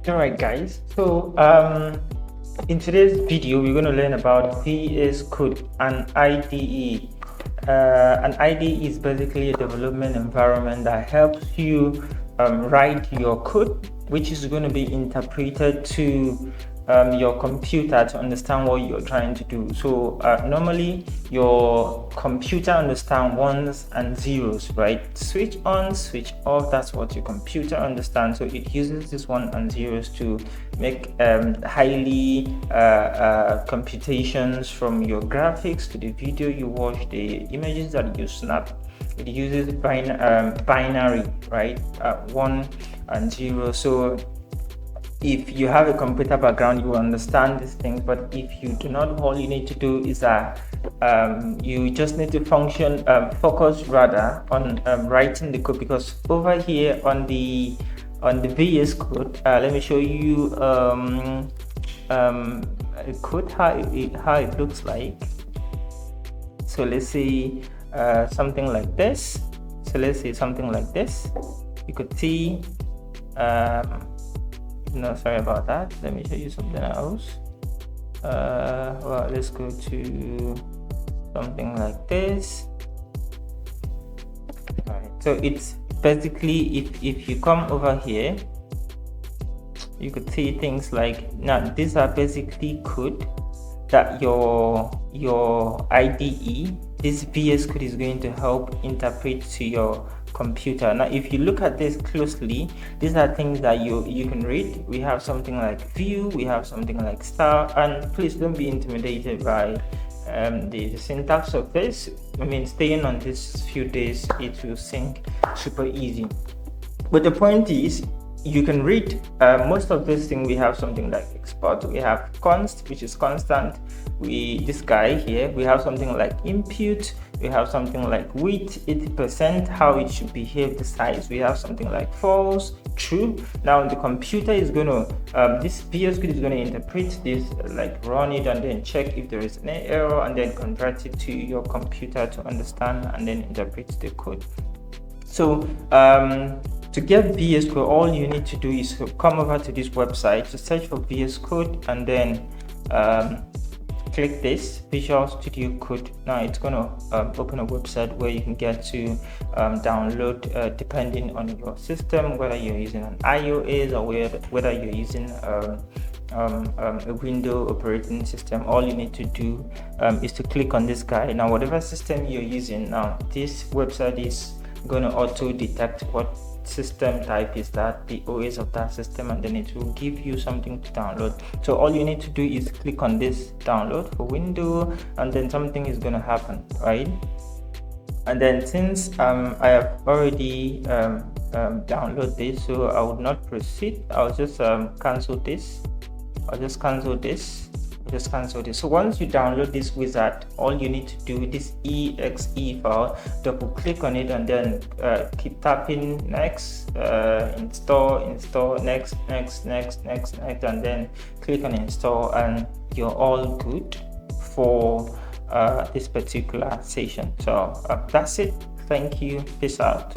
All right, guys. So in today's video, we're going to learn about Vscode and IDE. An IDE is basically a development environment that helps you write your code, which is going to be interpreted to your computer to understand what you're trying to do. So normally your computer understands ones and zeros, right? Switch on, switch off, that's what your computer understands. So it uses this one and zeros to make highly computations from your graphics to the video you watch, the images that you snap. It uses binary, right? 1 and 0. So if you have a computer background, you will understand these things, but if you do not, all you need to do is you just need to focus rather on writing the code, because over here on the Vscode, let me show you a code how it looks like. So let's see something like this. So let's say something like this. You could see no, sorry about that. Let me show you something else. Well, let's go to something like this. All right, so it's basically, if you come over here, you could see things like, now these are basically code that your IDE, this Vscode, is going to help interpret to your computer. Now if you look at this closely, these are things that you can read. We have something like view, we have something like star, and please don't be intimidated by the syntax of this. I mean, staying on this few days, it will sync super easy. But the point is, you can read most of this thing. We have something like export, we have const, which is constant. This guy here, we have something like input, we have something like width 80%, how it should behave, the size. We have something like false, true. Now the computer is going to this Vscode is going to interpret this, like run it and then check if there is an error, and then convert it to your computer to understand and then interpret the code. So to get Vscode, all you need to do is to come over to this website, to search for Vscode, and then click this Visual Studio Code. Now it's going to open a website where you can get to download depending on your system, whether you're using an iOS or whether you're using a Windows operating system. All you need to do is to click on this guy. Now whatever system you're using, now this website is going to auto detect what system type is that, the OS of that system, and then it will give you something to download. So all you need to do is click on this download for Windows, and then something is going to happen, right? And then since I have already downloaded this, so I would not proceed. I'll just cancel this. Just cancel this. So once you download this wizard, all you need to do, this exe file, double click on it, and then keep tapping next, install, next, and then click on install, and you're all good for this particular session. So that's it. Thank you. Peace out.